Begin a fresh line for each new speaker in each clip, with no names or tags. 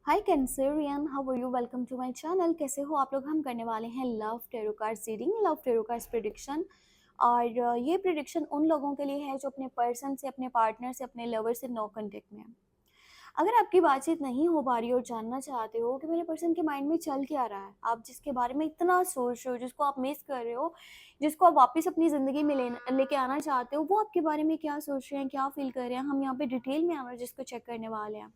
Hi Cancerian, how are you? Welcome to my channel. कैसे हो आप लोग? हम करने वाले हैं love tarot card reading, love tarot card prediction. और ये प्रिडिक्शन उन लोगों के लिए है जो अपने पर्सन से, अपने पार्टनर से, अपने लवर से नो कांटेक्ट में है। अगर आपकी बातचीत नहीं हो पा रही और जानना चाहते हो कि मेरे पर्सन के माइंड में चल क्या रहा है, आप जिसके बारे में इतना सोच रहे हो, जिसको आप मिस कर रहे हो, जिसको आप वापस अपनी ज़िंदगी में लेके आना चाहते हो, वो आपके बारे में क्या सोच रहे हैं, क्या फील कर रहे हैं, हम यहाँ पे डिटेल में एनर्जीज को चेक करने वाले हैं।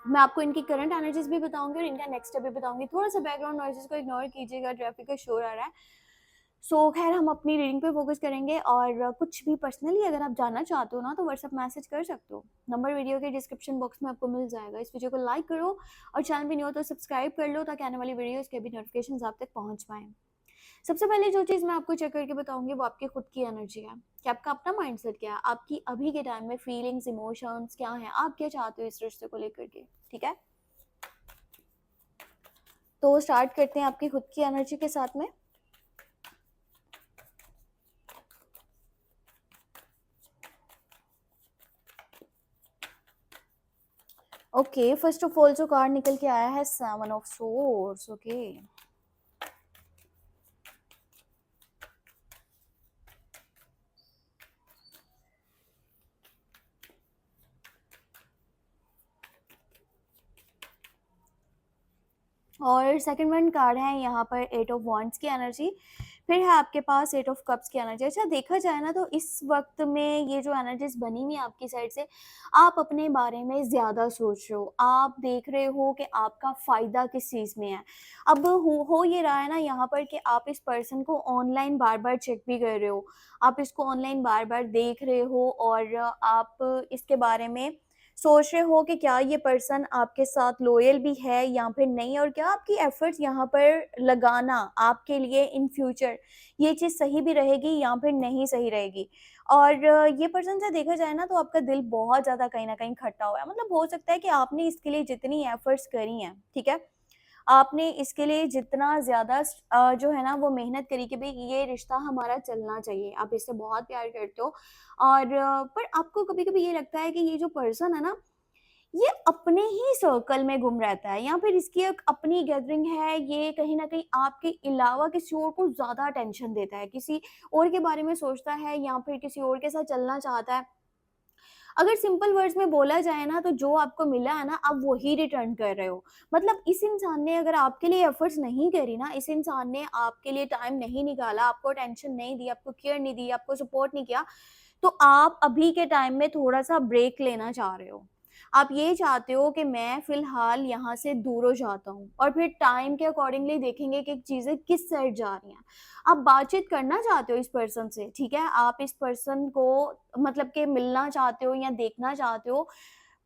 मैं आपको इनकी करंट एनर्जीज भी बताऊंगी और इनका नेक्स्ट स्टेप भी बताऊंगी। थोड़ा सा बैकग्राउंड नॉइजेस को इग्नोर कीजिएगा, ट्रैफिक का शोर आ रहा है। खैर हम अपनी रीडिंग पे फोकस करेंगे। और कुछ भी पर्सनली अगर आप जानना चाहते हो ना, तो व्हाट्सअप मैसेज कर सकते हो। नंबर वीडियो के डिस्क्रिप्शन बॉक्स में आपको मिल जाएगा। इस वीडियो को लाइक करो और चैनल पे नहीं हो तो सब्सक्राइब कर लो, ताकि आने वाली वीडियोस के भी नोटिफिकेशन आप तक पहुंच पाए। सबसे पहले जो चीज़ मैं आपको चेक करके बताऊंगी वो आपकी खुद की एनर्जी है कि आपका अपना माइंडसेट क्या है, आपकी अभी के टाइम में फीलिंग्स, इमोशंस क्या है, आप क्या चाहते हो इस रिश्ते को लेकर के। ठीक है, तो स्टार्ट करते हैं आपकी खुद की एनर्जी के साथ में। ओके, फर्स्ट ऑफ ऑल जो कार्ड निकल के आया है, 7 ऑफ सोर्ड्स। ओके, और सेकंड वन कार्ड है यहाँ पर 8 ऑफ वॉन्ड्स की एनर्जी। फिर है आपके पास 8 ऑफ कप्स की एनर्जी। अच्छा, देखा जाए ना तो इस वक्त में ये जो एनर्जीज बनी हुई है आपकी साइड से, आप अपने बारे में ज़्यादा सोच रहे हो। आप देख रहे हो कि आपका फ़ायदा किस चीज़ में है। अब हो ये रहा है ना यहाँ पर कि आप इस पर्सन को ऑनलाइन बार बार चेक भी कर रहे हो, आप इसको ऑनलाइन बार बार देख रहे हो, और आप इसके बारे में सोच रहे हो कि क्या ये पर्सन आपके साथ लॉयल भी है या फिर नहीं, और क्या आपकी एफर्ट्स यहाँ पर लगाना आपके लिए इन फ्यूचर ये चीज़ सही भी रहेगी या फिर नहीं सही रहेगी। और ये पर्सन से देखा जाए ना तो आपका दिल बहुत ज़्यादा कहीं ना कहीं खट्टा हुआ है। मतलब हो सकता है कि आपने इसके लिए जितनी एफर्ट्स करी हैं, ठीक है, आपने इसके लिए जितना ज़्यादा जो है ना वो मेहनत करी कि भाई ये रिश्ता हमारा चलना चाहिए, आप इससे बहुत प्यार करते हो। और पर आपको कभी-कभी ये लगता है कि ये जो पर्सन है ना, ये अपने ही सर्कल में गुम रहता है, या फिर इसकी एक अपनी गैदरिंग है। ये कहीं न कहीं आपके अलावा किसी और को ज़्यादा अटेंशन देता है, किसी और के बारे में सोचता है या फिर किसी और के साथ चलना चाहता है। अगर सिंपल वर्ड्स में बोला जाए ना, तो जो आपको मिला है ना, आप वही रिटर्न कर रहे हो। मतलब इस इंसान ने अगर आपके लिए एफर्ट्स नहीं करी ना, इस इंसान ने आपके लिए टाइम नहीं निकाला, आपको अटेंशन नहीं दी, आपको केयर नहीं दी, आपको सपोर्ट नहीं किया, तो आप अभी के टाइम में थोड़ा-सा ब्रेक लेना चाह रहे हो। आप ये चाहते हो कि मैं फ़िलहाल यहाँ से दूर हो जाता हूँ, और फिर टाइम के अकॉर्डिंगली देखेंगे कि चीज़ें किस साइड जा रही हैं। आप बातचीत करना चाहते हो इस पर्सन से, ठीक है? आप इस पर्सन को मतलब कि मिलना चाहते हो या देखना चाहते हो,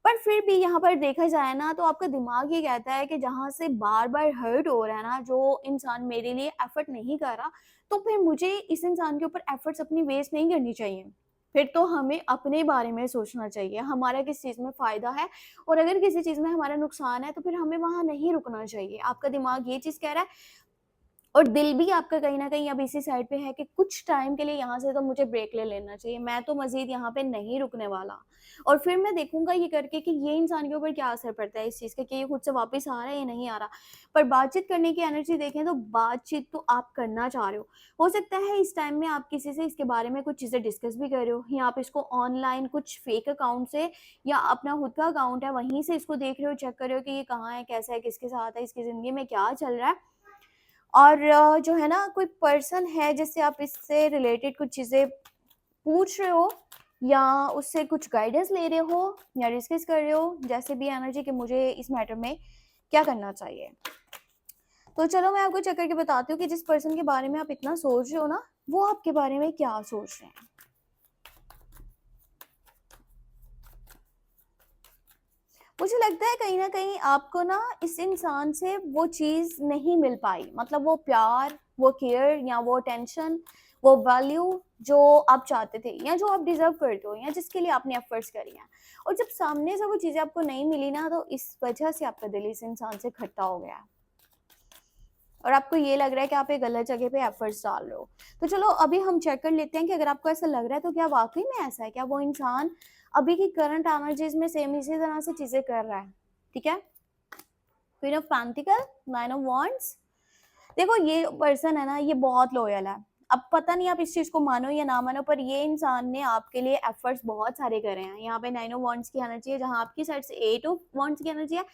पर फिर भी यहाँ पर देखा जाए ना तो आपका दिमाग ये कहता है कि जहाँ से बार-बार हर्ट हो रहा है ना, जो इंसान मेरे लिए एफ़र्ट नहीं कर रहा, तो फिर मुझे इस इंसान के ऊपर एफ़र्ट्स अपनी वेस्ट नहीं करनी चाहिए। फिर तो हमें अपने बारे में सोचना चाहिए, हमारा किस चीज़ में फ़ायदा है, और अगर किसी चीज़ में हमारा नुकसान है, तो फिर हमें वहाँ नहीं रुकना चाहिए। आपका दिमाग ये चीज़ कह रहा है, और दिल भी आपका कहीं न कहीं अब इसी साइड पे है कि कुछ टाइम के लिए यहाँ से तो मुझे ब्रेक ले लेना चाहिए, मैं तो मज़ीद यहाँ पे नहीं रुकने वाला। और फिर मैं देखूँगा ये करके कि ये इंसान के ऊपर क्या असर पड़ता है इस चीज़ का, कि ये खुद से वापस आ रहा है या नहीं आ रहा। पर बातचीत करने की एनर्जी देखें तो बातचीत तो आप करना चाह रहे हो। हो सकता है इस टाइम में आप किसी से इसके बारे में कुछ चीज़ें डिस्कस भी कर रहे हो, या आप इसको ऑनलाइन कुछ फेक अकाउंट से, या अपना खुद का अकाउंट है वहीं से इसको देख रहे हो, चेक कर रहे हो कि ये कहाँ है, कैसा है, किसके साथ है, इसकी ज़िंदगी में क्या चल रहा है। और जो है ना, कोई पर्सन है जिससे आप इससे रिलेटेड कुछ चीज़ें पूछ रहे हो, या उससे कुछ गाइडेंस ले रहे हो, या डिस्कस कर रहे हो, जैसे भी एनर्जी कि मुझे इस मैटर में क्या करना चाहिए। तो चलो मैं आपको चेक करके बताती हूँ कि जिस पर्सन के बारे में आप इतना सोच रहे हो ना, वो आपके बारे में क्या सोच रहे हैं। मुझे लगता है कहीं न कहीं आपको ना इस इंसान से वो चीज़ नहीं मिल पाई, मतलब वो प्यार, वो केयर, या वो अटेंशन, वो वैल्यू जो आप चाहते थे, या जो आप डिज़र्व करते हो, या जिसके लिए आपने एफर्ट्स करी हैं। और जब सामने से वो चीज़ें आपको नहीं मिली ना, तो इस वजह से आपका दिल इस इंसान से खट्टा हो गया है, और आपको ये लग रहा है कि आप एक गलत जगह पे एफर्ट्स डाल रहे हो। तो चलो अभी हम चेक कर लेते हैं कि अगर आपको ऐसा लग रहा है तो क्या वाक़ई में ऐसा है? क्या वो इंसान अभी की करंट एनर्जीज़ में सेम इसी तरह से चीज़ें कर रहा है? ठीक है। Queen of pentacle, nine of wands. देखो ये पर्सन है ना, ये बहुत लॉयल है। अब पता नहीं आप इस चीज को मानो या ना मानो, पर ये इंसान ने आपके लिए एफर्ट्स बहुत सारे करे हैं। यहाँ पे नाइन ऑफ वॉन्ड्स की एनर्जी है, जहाँ आपकी साइड से एट ऑफ वॉन्ड्स की एनर्जी है,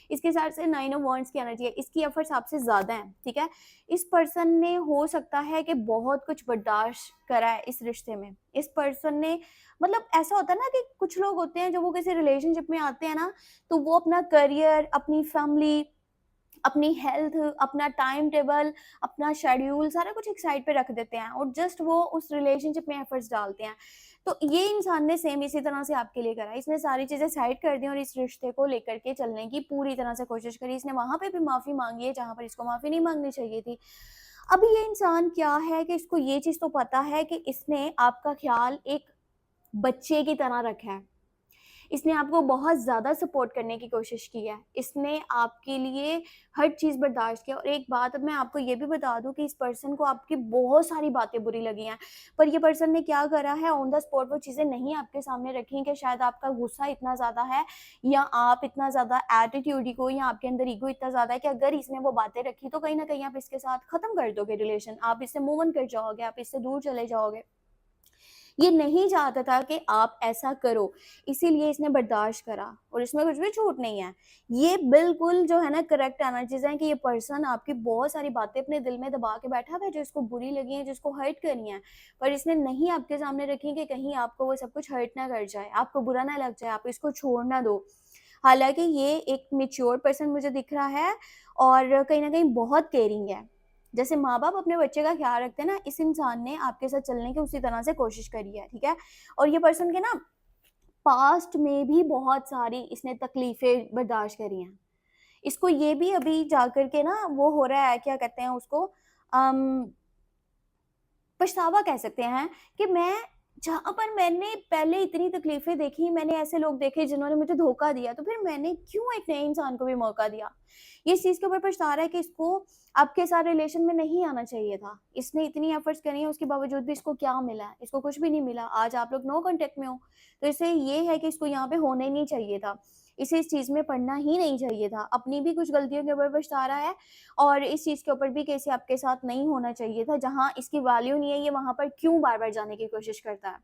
इसके साइड से नाइन ऑफ वॉन्ड्स की एनर्जी है। इसकी एफर्ट्स आपसे ज्यादा हैं, ठीक है। इस पर्सन ने हो सकता है कि बहुत कुछ बर्दाश्त करा है इस रिश्ते में। इस पर्सन ने मतलब ऐसा होता है ना कि कुछ लोग होते हैं जब वो किसी रिलेशनशिप में आते हैं ना, तो वो अपना करियर, अपनी फैमिली, अपनी हेल्थ, अपना टाइम टेबल, अपना शेड्यूल सारा कुछ एक साइड पे रख देते हैं और जस्ट वो उस रिलेशनशिप में एफर्ट्स डालते हैं। तो ये इंसान ने सेम इसी तरह से आपके लिए करा। इसने सारी चीजें साइड कर दी और इस रिश्ते को लेकर के चलने की पूरी तरह से कोशिश करी। इसने वहां पे भी माफी मांगी है जहां पर इसको माफी नहीं मांगनी चाहिए थी। अभी ये इंसान क्या है कि इसको ये चीज तो पता है कि इसने आपका ख्याल एक बच्चे की तरह रखा है। इसने आपको बहुत ज़्यादा सपोर्ट करने की कोशिश की है। इसने आपके लिए हर चीज़ बर्दाश्त किया। और एक बात अब मैं आपको ये भी बता दूँ कि इस पर्सन को आपकी बहुत सारी बातें बुरी लगी हैं, पर ये पर्सन ने क्या करा है, ऑन द स्पॉट वो चीज़ें नहीं आपके सामने रखी कि शायद आपका गुस्सा इतना ज़्यादा है या आप इतना ज़्यादा एटीट्यूड को या आपके अंदर ईगो इतना ज़्यादा है कि अगर इसने वो बातें रखी तो कहीं ना कहीं आप इसके साथ ख़त्म कर दोगे रिलेशन, आप इससे मूव ऑन कर जाओगे, आप इससे दूर चले जाओगे। ये नहीं चाहता था कि आप ऐसा करो, इसीलिए इसने बर्दाश्त करा और इसमें कुछ भी छूट नहीं है। ये बिल्कुल जो है ना करेक्ट एनर्जीज हैं कि ये पर्सन आपकी बहुत सारी बातें अपने दिल में दबा के बैठा हुआ है जो इसको बुरी लगी है, जो इसको हर्ट करनी है, पर इसने नहीं आपके सामने रखी कि कहीं आपको वो सब कुछ हर्ट ना कर जाए, आपको बुरा ना लग जाए, आप इसको छोड़ ना दो। हालांकि ये एक मेच्योर पर्सन मुझे दिख रहा है और कहीं ना कहीं बहुत केयरिंग है। जैसे माँ बाप अपने बच्चे का ख्याल रखते हैं ना, इस इंसान ने आपके साथ चलने की उसी तरह से कोशिश करी है, ठीक है। और ये पर्सन के ना पास्ट में भी बहुत सारी इसने तकलीफें बर्दाश्त करी हैं। इसको ये भी अभी जाकर के ना वो हो रहा है, क्या कहते हैं उसको, पछतावा कह सकते हैं कि मैं जहाँ पर मैंने पहले इतनी तकलीफें देखी, मैंने ऐसे लोग देखे जिन्होंने मुझे धोखा दिया, तो फिर मैंने क्यों एक नए इंसान को भी मौका दिया। ये इस चीज के ऊपर पछता रहा है कि इसको आपके साथ रिलेशन में नहीं आना चाहिए था। इसने इतनी एफर्ट्स करी है, उसके बावजूद भी इसको क्या मिला है, इसको कुछ भी नहीं मिला। आज आप लोग नो कांटेक्ट में हो, तो इससे ये है कि इसको यहाँ पे होने नहीं चाहिए था, इसे इस चीज में पढ़ना ही नहीं चाहिए था। अपनी भी कुछ गलतियों के ऊपर पछता रहा है और इस चीज के ऊपर भी कि इसे आपके साथ नहीं होना चाहिए था। जहां इसकी वैल्यू नहीं है, ये वहां पर क्यों बार बार जाने की कोशिश करता है।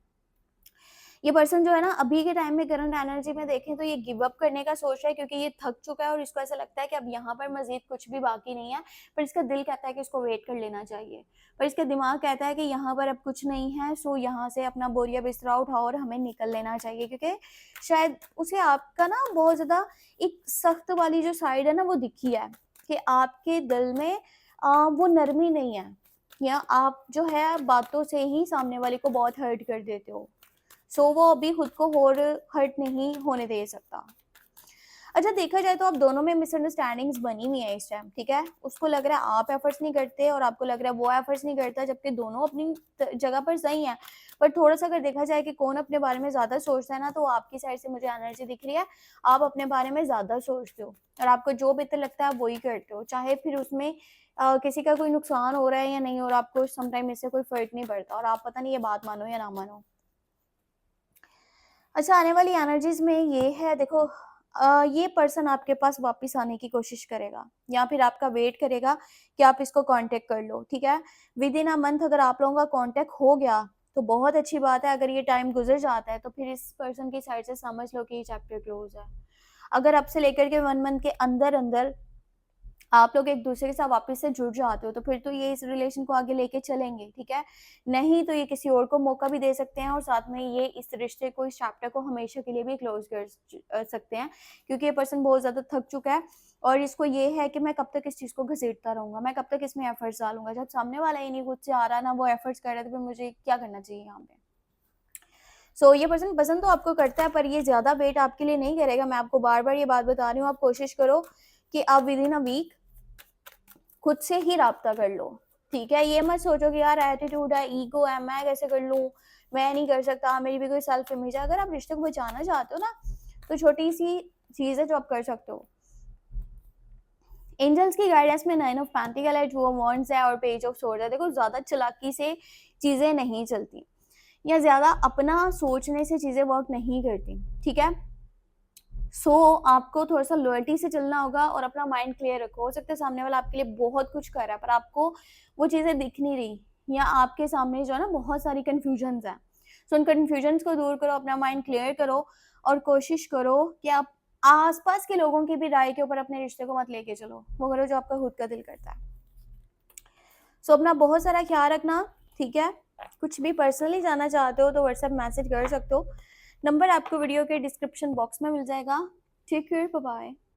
ये पर्सन जो है ना अभी के टाइम में करंट एनर्जी में देखें तो ये गिव अप करने का सोच रहा है, क्योंकि ये थक चुका है और इसको ऐसा लगता है कि अब यहाँ पर मजीद कुछ भी बाकी नहीं है। पर इसका दिल कहता है कि इसको वेट कर लेना चाहिए, पर इसका दिमाग कहता है कि यहाँ पर अब कुछ नहीं है, सो यहाँ से अपना बोरिया बिस्तरा उठाओ और हमें निकल लेना चाहिए। क्योंकि शायद उसे आपका ना बहुत ज्यादा एक सख्त वाली जो साइड है ना वो दिखी है कि आपके दिल में वो नरमी नहीं है, या आप जो है बातों से ही सामने वाले को बहुत हर्ट कर देते हो। सो वो अभी खुद को और हर्ट नहीं होने दे सकता। अच्छा देखा जाए तो आप दोनों में मिसअंडरस्टैंडिंग्स बनी हुई है इस टाइम, ठीक है। उसको लग रहा है आप एफर्ट्स नहीं करते और आपको लग रहा है वो एफर्ट्स नहीं करता, जबकि दोनों अपनी जगह पर सही है। पर थोड़ा सा अगर देखा जाए कि कौन अपने बारे में ज्यादा सोचता है ना, तो आपकी साइड से मुझे एनर्जी दिख रही है, आप अपने बारे में ज्यादा सोचते हो और आपको जो बेहतर लगता है आप वही करते हो, चाहे फिर उसमें किसी का कोई नुकसान हो रहा है या नहीं हो रहा, आपको समटाइम इससे कोई फर्क नहीं पड़ता और आप पता नहीं ये बात मानो या ना मानो। अच्छा आने वाली एनर्जीज में ये है, देखो ये पर्सन आपके पास वापस आने की कोशिश करेगा या फिर आपका वेट करेगा कि आप इसको कांटेक्ट कर लो, ठीक है। विद इन अ मंथ अगर आप लोगों का कांटेक्ट हो गया तो बहुत अच्छी बात है। अगर ये टाइम गुजर जाता है तो फिर इस पर्सन की साइड से समझ लो कि ये चैप्टर क्लोज है। अगर अब से लेकर के 1 मंथ के अंदर अंदर आप लोग एक दूसरे के साथ वापस से जुड़ जाते हो तो फिर तो ये इस रिलेशन को आगे लेके चलेंगे, ठीक है। नहीं तो ये किसी और को मौका भी दे सकते हैं और साथ में ये इस रिश्ते को, इस चैप्टर को हमेशा के लिए भी क्लोज कर सकते हैं, क्योंकि ये पर्सन बहुत ज्यादा थक चुका है और इसको ये है कि मैं कब तक इस चीज को घसीटता रहूंगा, मैं कब तक इसमें एफर्ट्स डालूंगा। जब सामने वाला ही नहीं खुद से आ रहा ना, वो एफर्ट्स कर रहा है, तो फिर मुझे क्या करना चाहिए यहाँ पे। सो ये पर्सन पसंद तो आपको करता है पर ये ज्यादा वेट आपके लिए नहीं करेगा। मैं आपको बार बार ये बात बता रही हूँ, आप कोशिश करो कि आप विद इन अ वीक खुद से ही राब्ता कर लो, ठीक है। ये मत सोचो कि यार एटीट्यूड है, ईगो है, मैं कैसे कर लूं, मैं नहीं कर सकता, मेरी भी कोई सेल्फ इमेज है। अगर आप रिश्ते को बचाना चाहते हो ना, तो छोटी सी चीज है जो आप कर सकते हो। एंजल्स की गाइडेंस में 9 ऑफ पेंटिकल है, 2 ऑफ वॉन्ड्स है और पेज ऑफ सोर्ड है। देखो ज्यादा चालाकी से चीजें नहीं चलती या ज्यादा अपना सोचने से चीजें वर्क नहीं करती, ठीक है। आपको थोड़ा-सा लॉयल्टी से चलना होगा और अपना माइंड क्लियर रखो। हो सकता है सामने वाला आपके लिए बहुत कुछ कर रहा है, पर आपको वो चीज़ें दिख नहीं रही, या आपके सामने जो है ना बहुत सारी कन्फ्यूजन्स हैं। उन कन्फ्यूजन्स को दूर करो, अपना माइंड क्लियर करो और कोशिश करो कि आप आस-पास के लोगों की भी राय के ऊपर अपने रिश्ते को मत लेके चलो। वो करो जो आपका खुद का दिल करता है। अपना बहुत सारा ख्याल रखना, ठीक है? कुछ भी पर्सनली जानना चाहते हो तो व्हाट्सएप मैसेज कर सकते हो। नंबर आपको वीडियो के डिस्क्रिप्शन बॉक्स में मिल जाएगा। Take care, bye bye.